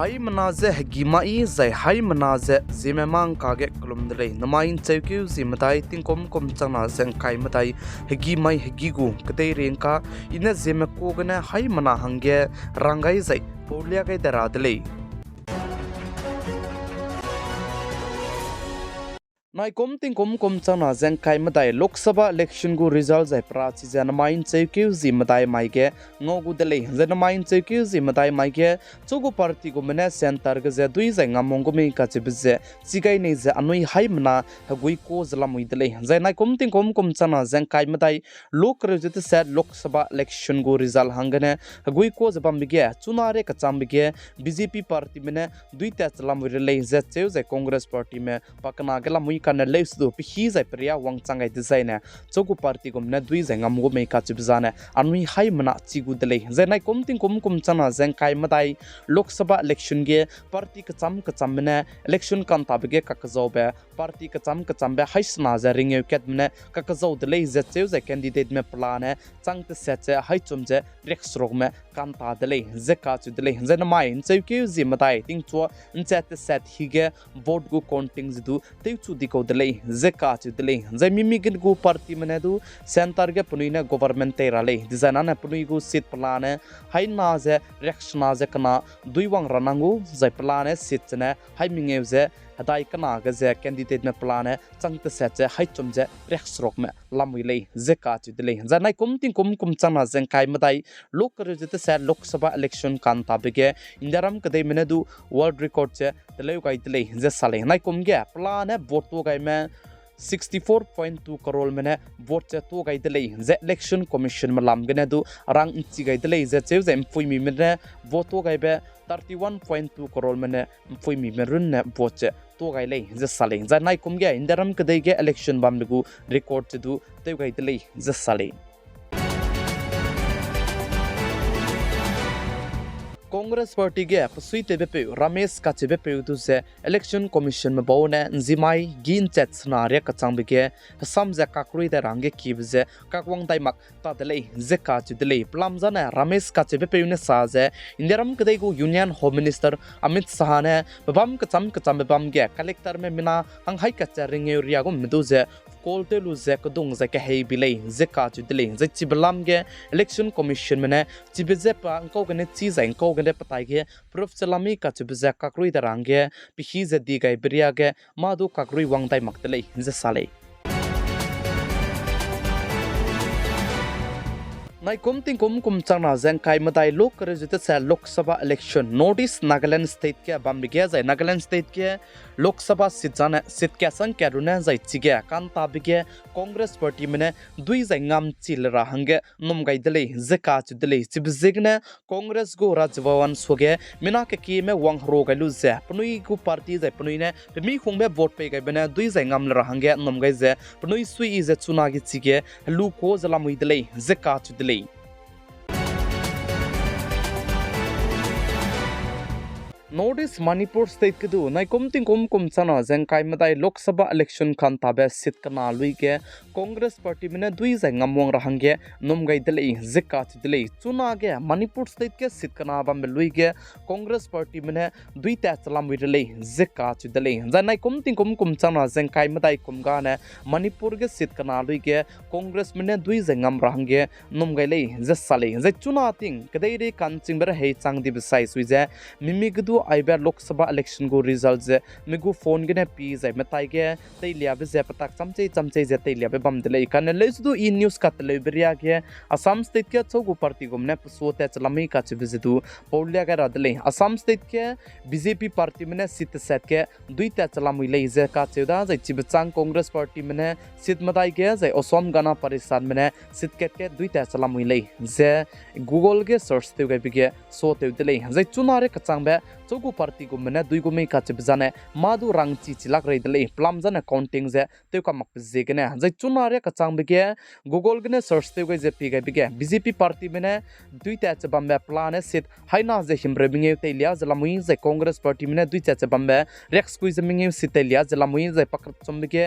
hai manaze gimai zai hai manaze zeme mang kage klum dele namain chekyu zimatai tingkom kom chana seng kai matai hegi mai hegi gu kate renka ina zeme kogana hai mana hangge rangai zai polya kai dara dele nai kom kom chana zeng kai matai lok sabha election gu result zai prachi janamain chekyu zimatai maige ngogu dele janamain chekyu zimatai maige chogo party gu mena center ga ze dui zai ngamong gu me ka chibze sigai nei ze anui hai mana hagui ko zlamui dele zai nai kom chana zeng kai matai lok rejit set lok sabha election gu result hangane hagui ko zabam bige chunare ka chambige BJP party mena dui ta chlam rele ze cheu zai congress party me pakana gela mui kana leis do pihi zai priya wang changai design chogu party gum na dui zai ngam go me ka chibzana anui hai mana chigu dele zai nai kom chana zeng kai matai lok sabha election ge party ka cham mena election kan tabge ka kazobe party ka cham be haisna za ringe ket mena ka kazo dele ze cheu zai candidate me plan chang te set hai chumje rex rog me kan ta dele ze ka chu dele zai na mai cheu ke zi matai ting chu nchat set hige vote go counting zu te chu ko dele zeka chu dele zai mimi gin gu party mane du center ge punuina government te rale dizana na punui gu sit plan hai na ze reaction ze kana duiwang ranangu zai plan sit ne hai mingeu ze hadai kana ga ze candidate me plan changte set ze hai chumje reaction rok me lamui le zeka chu dele zanai kom chana zeng kai madai lok rejit se lok sabha election kan tabege indaram kadai mane du world record che dele kai dele ze sale nai kom ge plan vote to gai me 64.2 crore mene vote che to gai dele ze election commission malam gane du rang chi gai dele ze cheu ze empui mi mene vote to gai be 31.2 crore mene empui mi merun ne vote che to gai le ze sale za nai kum ge indaram kadai ge election bam gu record che du te gai dele ze sale Congress party ge pasui te bepe Ramesh ka che bepe du se election commission me bone nzimai gin chat scenario ka changbege Assam za kakrui da range kibze kakwang dai mak ta dele ze ka che dele plam jana Ramesh ka che bepe ne sa ze indiram kadai go union home minister Amit Shah ne babam ka cham babam ge collector me mina hang hai ka cha ringe ria go mdu ze kolte lu ze ka dung ze ka hei bilei ze ka che dele ze chibalam ge election commission me ne chibize pa ko gane chi za ko gane patai ge prof salami ka chibize kakrui da range pihi ze di gai bria ge madu kakrui wang dai maktele ze sale nai kom chana zeng kai madai lok rejit se lok sabha election notice Nagaland state ke bambige zai Nagaland state ke lok sabha sit kya sang kya runa zai chige kan tabige congress party mene dui zai ngam chil ra hange nom gai dele zeka chu dele chibzigne congress go rajwawan soge mina ke ki me wang ro gai lu ze pnui gu party zai pnui ne mi khong be vote pe gai bena dui zai ngam ra hange nom gai ze pnui sui is chuna gi chige lu ko zala mui dele zeka chu dele notice Manipur state ke du nai kom chana zeng kai madai lok sabha election kan tabe sit kana lui ke congress party mena dui zai ngamong rahange nom gai dele zeka dele chuna ge Manipur state ke sit kana bam lui ke congress party mena dui ta chalam wi dele zeka dele za nai kom chana zeng kai madai kom ga ne Manipur ge sit kana lui ke congress mena dui zai ngam rahange nom gai le ze sale ze chuna ting kadai re kan chingber hei chang di besai sui ze mimi gdu aiba lok sabha election go results ze migu phone gene pi zai metai ge tei lia be ze patak chamchei ze tei lia be bam dele kan le su e news ka tele beria ge Assam state ke chogu party gum ne pso te chlami ka chibize du polya ga radle Assam state ke BJP party mene sit set ke duita chlamui le ze ka cheuda zai chibchang congress party mene sit madai ge zai Assam gana parisan mene sit ke duita chlamui le ze google ge search te ga bige so te dele zai chunare ka changbe chogu party gum mena dui gum ka chibjane madu rangchi chilak rei dele plam jana counting ze te ka mak je gene zai chunare ka changbege google gene search te ge je pi ga bige BJP party mena duita chabambe plan sit haina je himre binge te lia zalamui ze congress party mena duita chabambe rex kuiz minge sit te lia zalamui ze pakrat chombege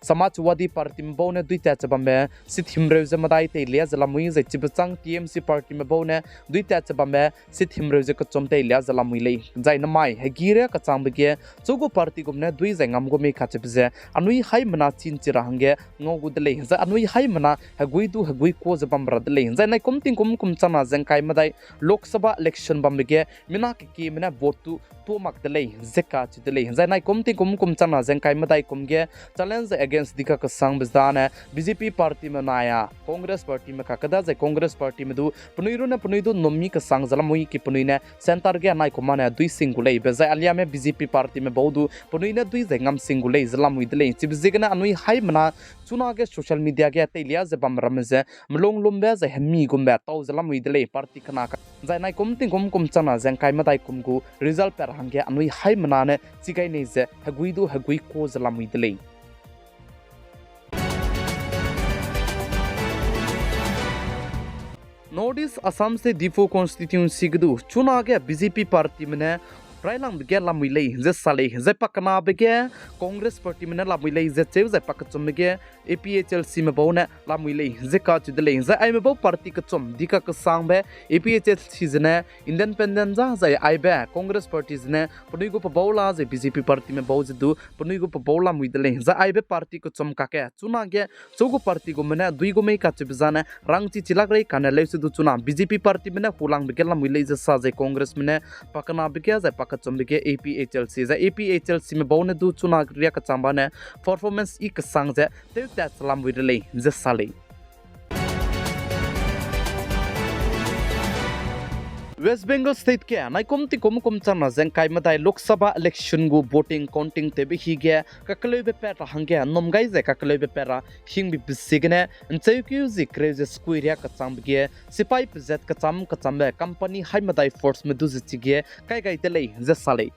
samajwadi party mbone duita chabambe sit himre ze madai te lia zalamui ze chibchang TMC party mbone duita chabambe sit himre ze ka chomte lia zalamui le zai namai hagire ka changbege chogo party gumne dui zai ngam gumi khachibze anui hai mana chin chira hange ngogu dele za anui hai mana hagui du hagui ko zabam radle zai nai kumting kum chana jengkai madai lok sabha election bambege mina ki mina vote tu mak dele zeka chi dele zai nai kumting kum chana jengkai madai kumge challenge against dika ka sang bizdana BJP party manaya Congress party ma kakada zai Congress party medu punuiru na punuidu nommi ka sang zalamui ki punuine center ge nai komana dui singulei be zai alia me BJP party me bodu punuine dui zai ngam singulei zalamui dele chibzigna anui hai mana chuna ge social media ge telia ze bam ramze mlong lumbe ze hemi gumbe tau zalamui dele party kana zai nai kumting kum chana jengkai madai kumgu result per hange anui hai mana ne chikai nei ze haguidu hagui ko zalamui dele Notice Assam से डिफो constituency गदु चुना के BJP party में प्राइलांग बेगे लामुइले जे साले जे पकना बेगे Congress party में लामुइले जे चेव जे पकचम बेगे APHLC में बहुने लामुइले जे का चुदले जे आई में बहु पार्टी कचम दिका क सांग बे APHLC जने इंडिपेंडेंट जा जे आई बे कांग्रेस पार्टी जने पनुइगो बहुला जे बीजेपी पार्टी में बहु जदु पनुइगो बहुला मुइदले जे आई बे पार्टी कचम काके चुना के चोगो पार्टी गो मने दुइगो मे का चबजाने रांगची चिलाग्रे काने लेसु दु चुना बीजेपी पार्टी में हुलांग बेगे लामुइले जे सा जे कांग्रेस में पकना बेगे जे कचम्बिके APHLC जा APHLC में बहुने दु चुना रिया कचम्बा ने परफॉर्मेंस ई कसंग जे ते सलाम विदले जे साले West Bengal State ke nai komti kom chana jengkai madai Lok Sabha election gu voting counting te bi hige kakloi be pera hange nomgai je kakloi be pera hing bi bisigne ncheu zi craze square ka chambge sipai pzet ka chambe company hai madai force me du zige kai te lei je sale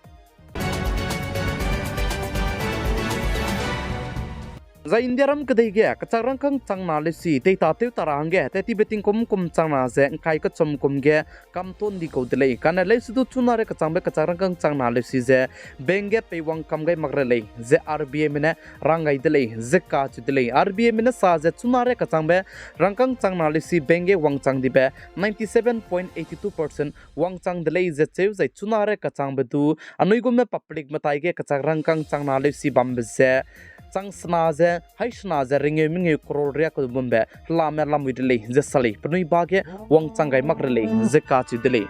za indiaram kadai ge kacharang kang changna lesi te ta te tarange te ti beting kum changna je kai ka chom kum ge kam ton di ko dele kana lesi du chunare ka changbe kacharang kang changna lesi je benge pewang kam gai magrele je RBA mine rangai dele je ka chu dele RBA mine sa je chunare ka changbe rangkang changna lesi benge wang chang dibe 97.82% wang chang dele je cheu je chunare ka changbe du anui gume public matai ge kacharang kang changna lesi bambe je Sang snaze, hai snaze ringe minge kroria ko bumbe la mer lam widle je sali pnui bage wang changai makrele je ka chi dele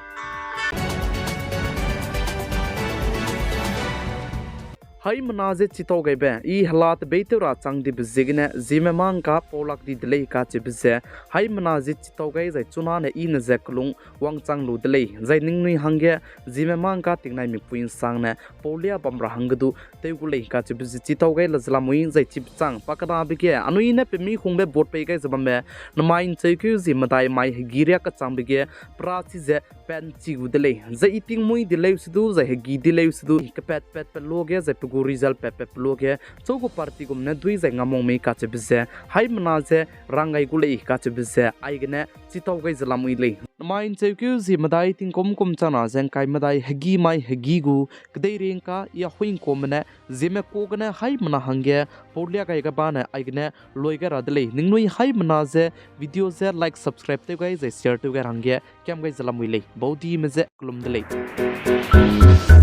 hai manaje chito gaibe I halat beitura changdi bizigne zime mang ka polak di dele ka chi bize hai manaje chito gai jai chuna ne I ne je klung wang chang lu dele jai ningnui hange zime mang ka tingnai mi puin sang ne polia bamra hangdu teugule ka chi bizi chito gai lazla mui jai chip chang pakada bige anui ne pemi khungbe bot pe gai zabame namain chekyu zi madai mai giria ka chang bige prachi je pen chi gu dele jai iting mui dele sidu jai gi dele sidu ka pet loge jai gu result pepe loge chogo party gumne dui zai ngamong me ka chebze hai manaje rangai gule ka chebze aigne chitau gai zalamui le main chekyu zi madai ting kom chana jeng kai madai hagi mai hagi gu kdei rengka ya huing komne zeme kogna hai mana hange porlia gai ga bana aigne loiga radle ningnui hai manaje video ze like subscribe te gai ze share te gai hange kyam gai zalamui le bodi meze klum dele